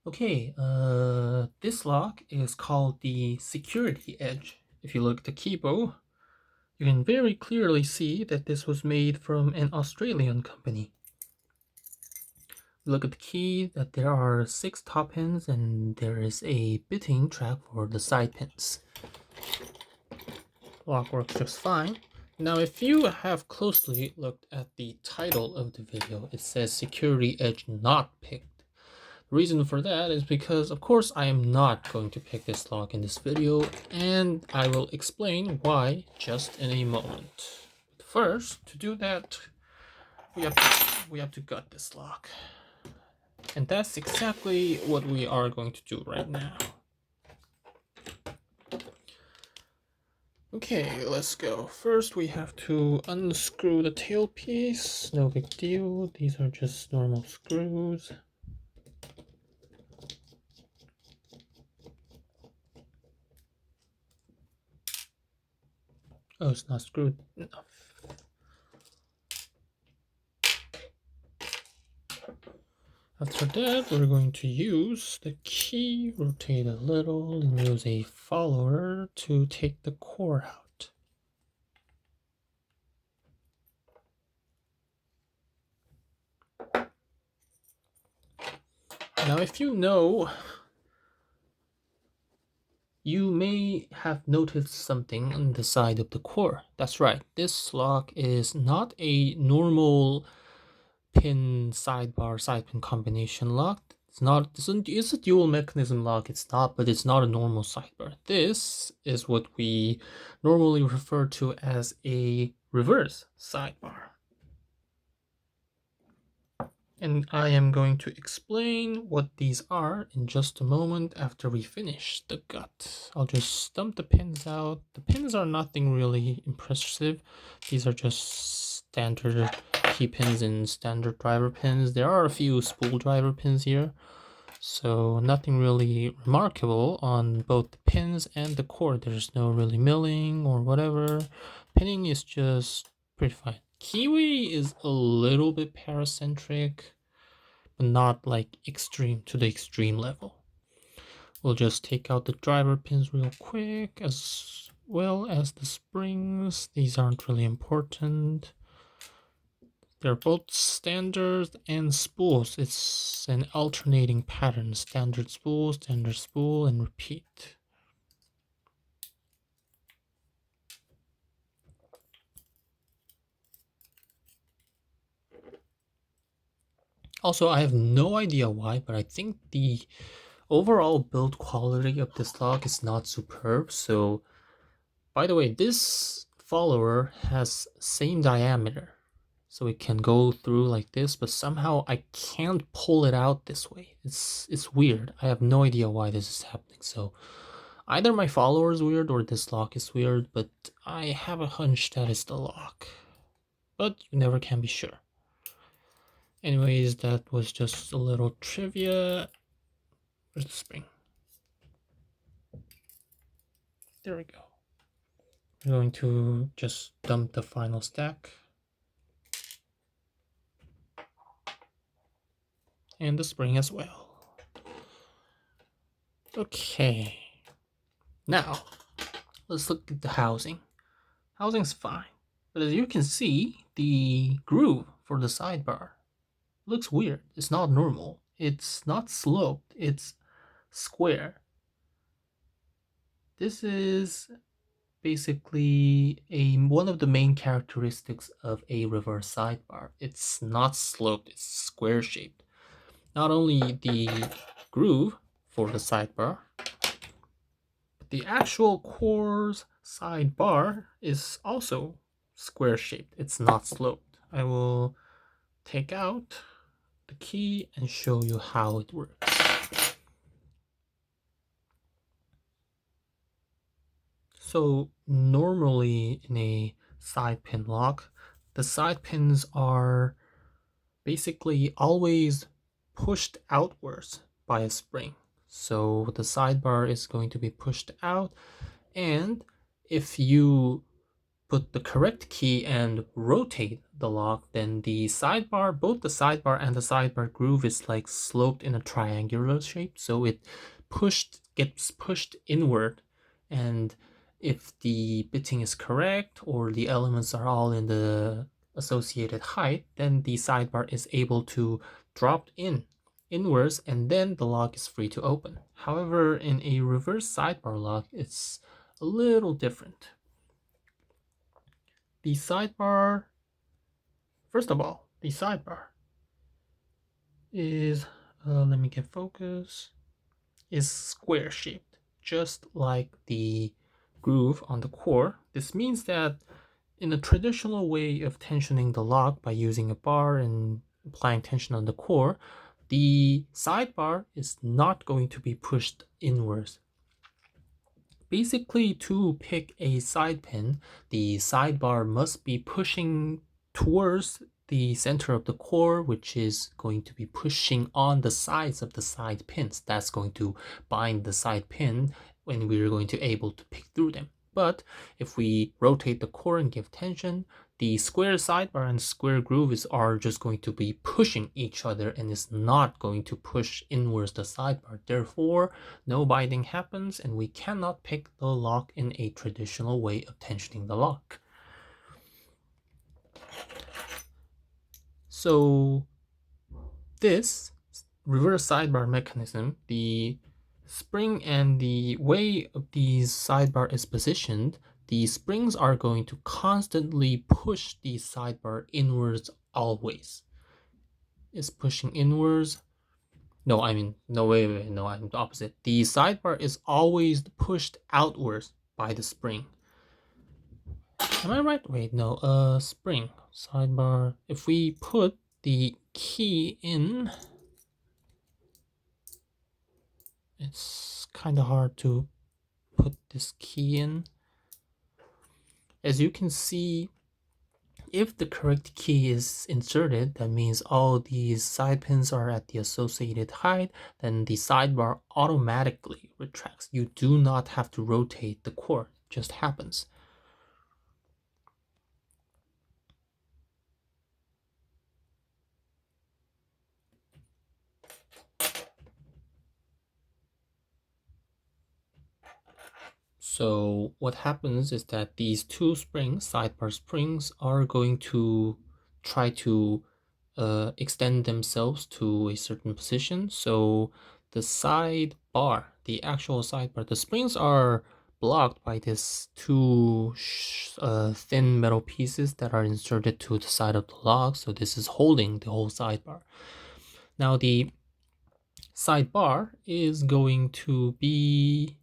Okay, this lock is called the security edge. If you look at the keyboard, you can very clearly see that this was made from an Australian company. Look at the key that there are 6 top pins and there is a bitting track for the side pins. Lock works just fine. Now if you have closely looked at the title of the video, it says security edge not picked. The reason for that is because, of course, I am not going to pick this lock in this video, and I will explain why just in a moment. But first, to do that, we have to gut this lock. And that's exactly what we are going to do right now. Okay, let's go. First, we have to unscrew the tailpiece. No big deal. These are just normal screws. Oh, it's not screwed enough. After that, we're going to use the key, rotate a little, and use a follower to take the core out. Now, if you know, you may have noticed something on the side of the core. That's right, this lock is not a normal pin sidebar side pin combination lock. It's a dual mechanism lock. It's not, but it's not a normal sidebar. This is what we normally refer to as a reverse sidebar. And I am going to explain what these are in just a moment after we finish the gut. I'll just dump the pins out. The pins are nothing really impressive. These are just standard key pins and standard driver pins. There are a few spool driver pins here, so nothing really remarkable on both the pins and the core. There's no really milling or whatever. Pinning is just pretty fine. Keyway is a little bit paracentric, but not like extreme to the extreme level. We'll just take out the driver pins real quick, as well as the springs. These aren't really important. They're both standard and spools. It's an alternating pattern. Standard spool, and repeat. Also, I have no idea why, but I think the overall build quality of this lock is not superb. So, by the way, this follower has same diameter. So it can go through like this, but somehow I can't pull it out this way. It's weird. I have no idea why this is happening. So either my follower is weird or this lock is weird, but I have a hunch that it's the lock. But you never can be sure. Anyways, that was just a little trivia. Where's the spring? There we go. We're going to just dump the final stack. And the spring as well. Okay. Now, let's look at the housing. Housing's fine. But as you can see, the groove for the sidebar looks weird. It's not normal. It's not sloped. It's square. This is basically one of the main characteristics of a reverse sidebar. It's not sloped. It's square shaped. Not only the groove for the sidebar, but the actual core's sidebar is also square shaped. It's not sloped. I will take out the key and show you how it works. So normally in a side pin lock, the side pins are basically always pushed outwards by a spring. So the sidebar is going to be pushed out, and if you put the correct key and rotate the lock, then the sidebar, both the sidebar and the sidebar groove is like sloped in a triangular shape, so it gets pushed inward. And if the bitting is correct or the elements are all in the associated height, then the sidebar is able to drop inwards, and then the lock is free to open. However, in a reverse sidebar lock, it's a little different. The sidebar, first of all, the sidebar is, let me get focus, is square shaped, just like the groove on the core. This means that in a traditional way of tensioning the lock by using a bar and applying tension on the core, the sidebar is not going to be pushed inwards. Basically, to pick a side pin, the sidebar must be pushing towards the center of the core, which is going to be pushing on the sides of the side pins. That's going to bind the side pin when we're going to able to pick through them. But if we rotate the core and give tension, the square sidebar and square grooves are just going to be pushing each other and is not going to push inwards the sidebar. Therefore, no binding happens and we cannot pick the lock in a traditional way of tensioning the lock. So this reverse sidebar mechanism, the spring and the way of these sidebar is positioned, the springs are going to constantly push the sidebar inwards always. Is pushing inwards. No, wait, no, I'm the opposite. The sidebar is always pushed outwards by the spring. Am I right? Wait, no, spring, sidebar. If we put the key in, it's kind of hard to put this key in. As you can see, if the correct key is inserted, that means all these side pins are at the associated height, then the sidebar automatically retracts. You do not have to rotate the core, it just happens. So what happens is that these two springs, sidebar springs, are going to try to extend themselves to a certain position. So the sidebar, the actual sidebar, the springs are blocked by these two thin metal pieces that are inserted to the side of the log. So this is holding the whole sidebar. Now the sidebar is going to be,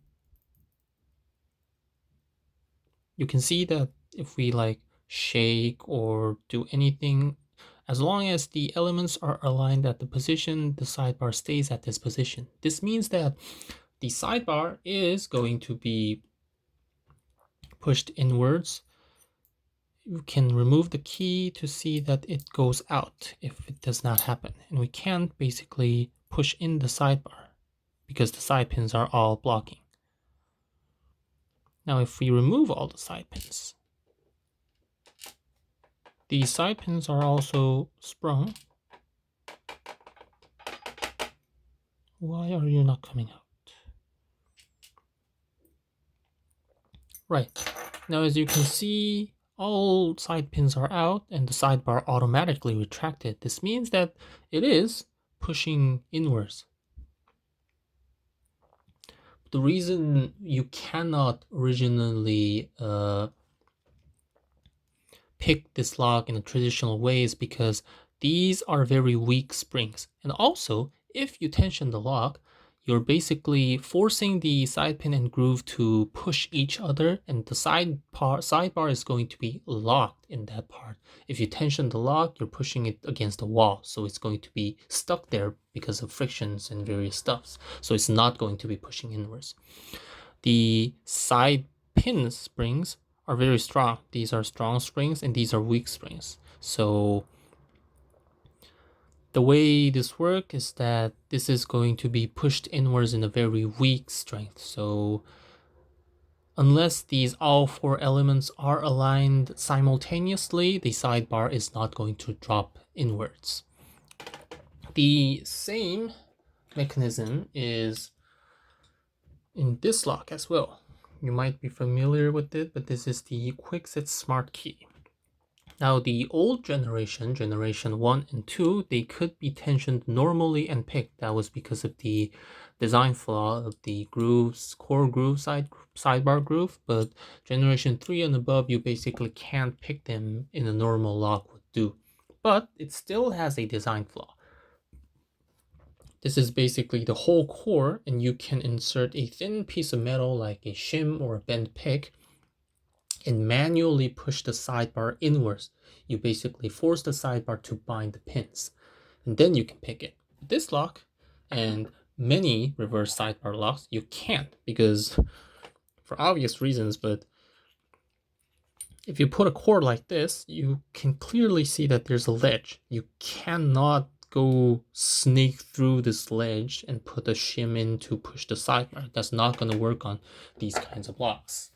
you can see that if we like shake or do anything, as long as the elements are aligned at the position, the sidebar stays at this position. This means that the sidebar is going to be pushed inwards. You can remove the key to see that it goes out if it does not happen. And we can't basically push in the sidebar because the side pins are all blocking. Now if we remove all the side pins, the side pins are also sprung. Why are you not coming out? Right. Now as you can see, all side pins are out and the sidebar automatically retracted. This means that it is pushing inwards. The reason you cannot originally pick this lock in a traditional way is because these are very weak springs. And also, if you tension the lock, you're basically forcing the side pin and groove to push each other, and the sidebar is going to be locked in that part. If you tension the lock, you're pushing it against the wall, so it's going to be stuck there because of frictions and various stuffs. So it's not going to be pushing inwards. The side pin springs are very strong. These are strong springs and these are weak springs. So the way this works is that this is going to be pushed inwards in a very weak strength. So Unless these all four elements are aligned simultaneously, the sidebar is not going to drop inwards. The same mechanism is in this lock as well. You might be familiar with it, but this is the Quickset Smart Key. Now, the old generation, generation 1 and 2, they could be tensioned normally and picked. That was because of the design flaw of the grooves, core groove, sidebar groove. But generation 3 and above, you basically can't pick them in a normal lock would do. But it still has a design flaw. This is basically the whole core, and you can insert a thin piece of metal like a shim or a bent pick and manually push the sidebar inwards. You basically force the sidebar to bind the pins, and then you can pick it. This lock and many reverse sidebar locks, you can't, because for obvious reasons, but if you put a cord like this, you can clearly see that there's a ledge. You cannot go sneak through this ledge and put a shim in to push the sidebar. That's not going to work on these kinds of locks.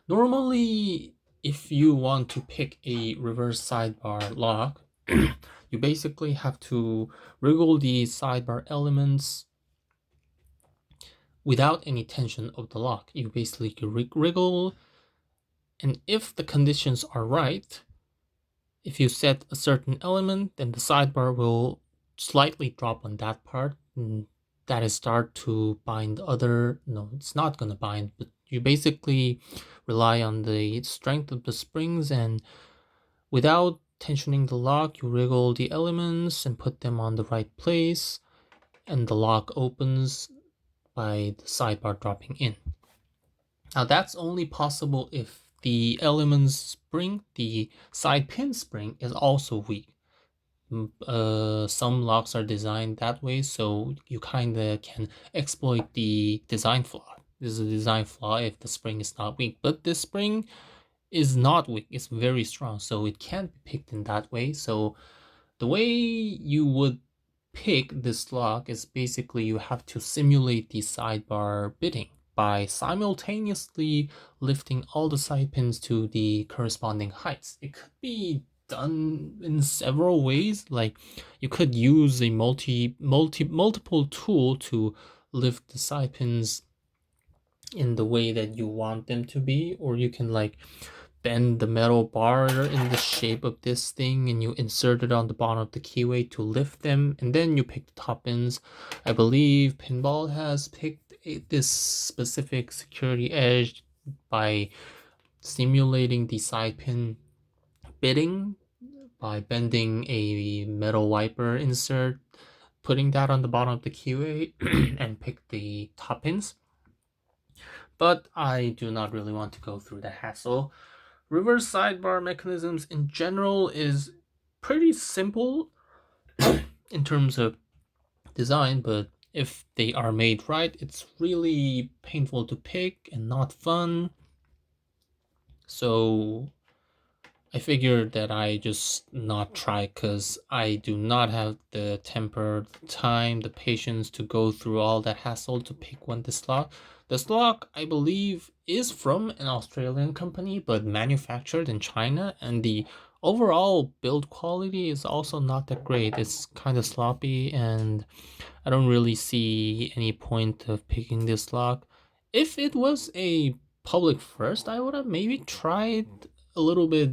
Normally, if you want to pick a reverse sidebar lock, you basically have to wriggle the sidebar elements without any tension of the lock. You basically wriggle, and if the conditions are right, if you set a certain element, then the sidebar will slightly drop on that part, and that is start to bind other. No, it's not going to bind, but you basically rely on the strength of the springs, and without tensioning the lock, you wriggle the elements and put them on the right place, and the lock opens by the sidebar dropping in. Now that's only possible if the element's spring, the side pin spring, is also weak. Some locks are designed that way, so you kind of can exploit the design flaw. This is a design flaw if the spring is not weak, but this spring is not weak, it's very strong, so it can't be picked in that way. So the way you would pick this lock is basically you have to simulate the sidebar bitting by simultaneously lifting all the side pins to the corresponding heights. It could be done in several ways. Like you could use a multiple tool to lift the side pins in the way that you want them to be, or you can like bend the metal bar in the shape of this thing and you insert it on the bottom of the keyway to lift them, and then you pick the top pins. I believe Pinball has picked this specific security edge by simulating the side pin bitting by bending a metal wiper insert, putting that on the bottom of the keyway and pick the top pins. But I do not really want to go through the hassle. Reverse sidebar mechanisms in general is pretty simple in terms of design, but if they are made right, it's really painful to pick and not fun. So I figured that I just not try, because I do not have the temper, the time, the patience to go through all that hassle to pick one this lock. This lock, I believe, is from an Australian company but manufactured in China, and the overall build quality is also not that great. It's kind of sloppy, and I don't really see any point of picking this lock. If it was a public first, I would have maybe tried a little bit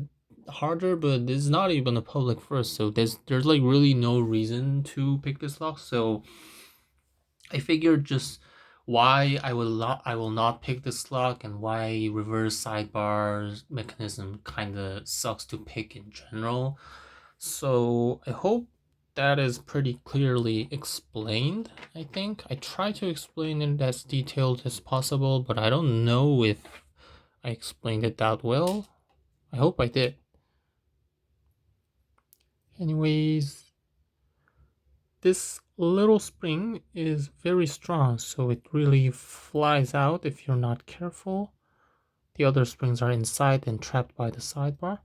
harder, but it's not even a public first, so there's like really no reason to pick this lock. So I figured just why I will not pick this lock, and why reverse sidebar mechanism kind of sucks to pick in general. So I hope that is pretty clearly explained. I think I try to explain it as detailed as possible, but I don't know if I explained it that well. I hope I did. Anyways, this little spring is very strong, so it really flies out if you're not careful. The other springs are inside and trapped by the sidebar.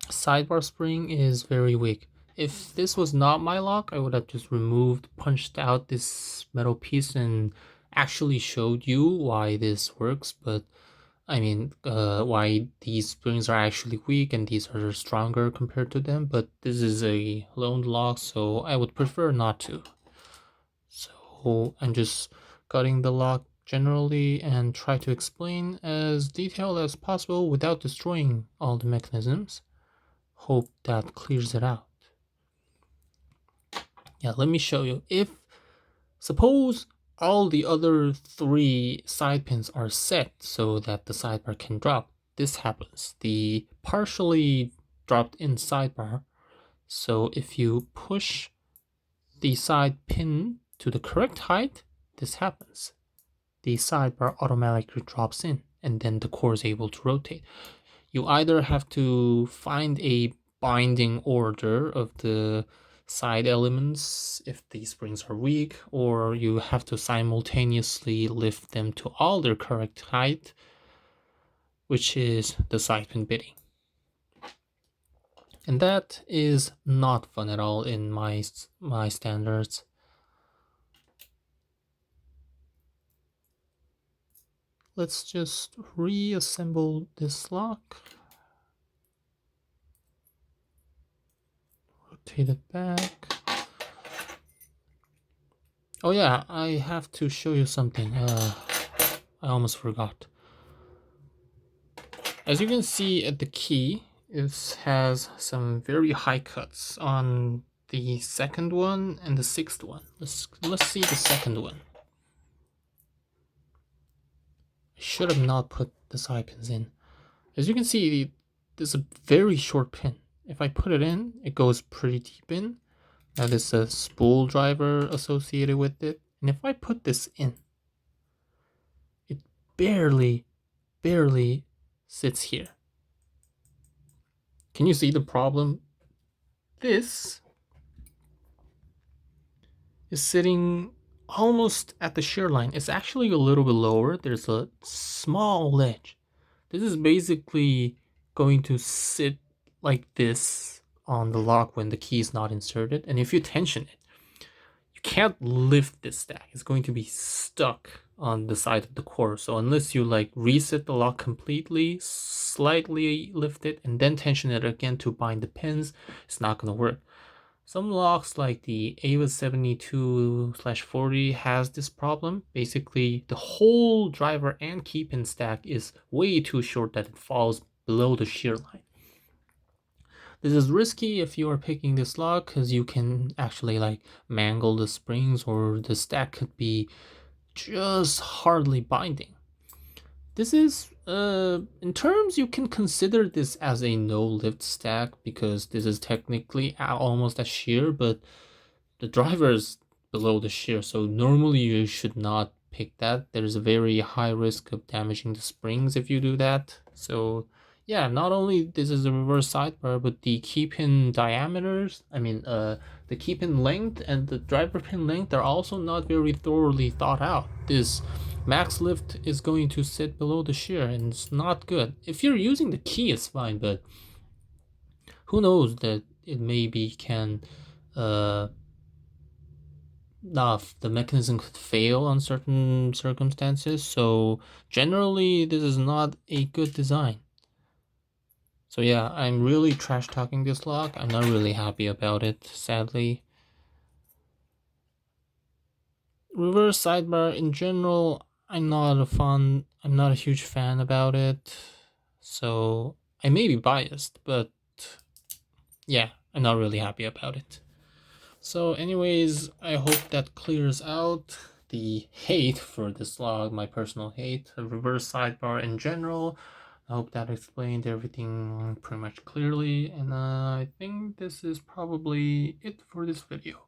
Sidebar spring is very weak. If this was not my lock, I would have just punched out this metal piece and actually showed you why this works, but I mean, why these springs are actually weak and these are stronger compared to them, but this is a loaned lock, so I would prefer not to. So I'm just cutting the lock generally and try to explain as detailed as possible without destroying all the mechanisms. Hope that clears it out. Yeah, let me show you. If suppose all the other 3 side pins are set so that the sidebar can drop, this happens. The partially dropped in sidebar. So if you push the side pin to the correct height, this happens. The sidebar automatically drops in and then the core is able to rotate. You either have to find a binding order of the side elements if the springs are weak, or you have to simultaneously lift them to all their correct height, which is the side pin bitting. And that is not fun at all in my standards. Let's just reassemble this lock. Rotate it back. Oh yeah, I have to show you something. I almost forgot. As you can see at the key, it has some very high cuts on the second one and the sixth one. Let's see the second one. I should have not put the side pins in. As you can see, there's a very short pin. If I put it in, it goes pretty deep in. Now there's a spool driver associated with it. And if I put this in, it barely sits here. Can you see the problem? This is sitting almost at the shear line. It's actually a little bit lower. There's a small ledge. This is basically going to sit like this on the lock when the key is not inserted. And if you tension it, you can't lift this stack. It's going to be stuck on the side of the core. So unless you like reset the lock completely, slightly lift it, and then tension it again to bind the pins, it's not going to work. Some locks like the AVA 72/40 has this problem. Basically, the whole driver and key pin stack is way too short that it falls below the shear line. This is risky if you are picking this lock because you can actually like mangle the springs, or the stack could be just hardly binding. This is, in terms, you can consider this as a no lift stack because this is technically almost a shear, but the driver is below the shear, so normally you should not pick that. There's a very high risk of damaging the springs if you do that. So yeah, not only this is a reverse sidebar, but the key pin diameters, the key pin length and the driver pin length are also not very thoroughly thought out. This max lift is going to sit below the shear and it's not good. If you're using the key, it's fine, but who knows that it maybe can the mechanism could fail on certain circumstances. So generally this is not a good design. So yeah, I'm really trash talking this lock. I'm not really happy about it, sadly. Reverse sidebar in general, I'm not a huge fan about it. So I may be biased, but yeah, I'm not really happy about it. So anyways, I hope that clears out the hate for this log, my personal hate, a reverse sidebar in general. I hope that explained everything pretty much clearly, and I think this is probably it for this video.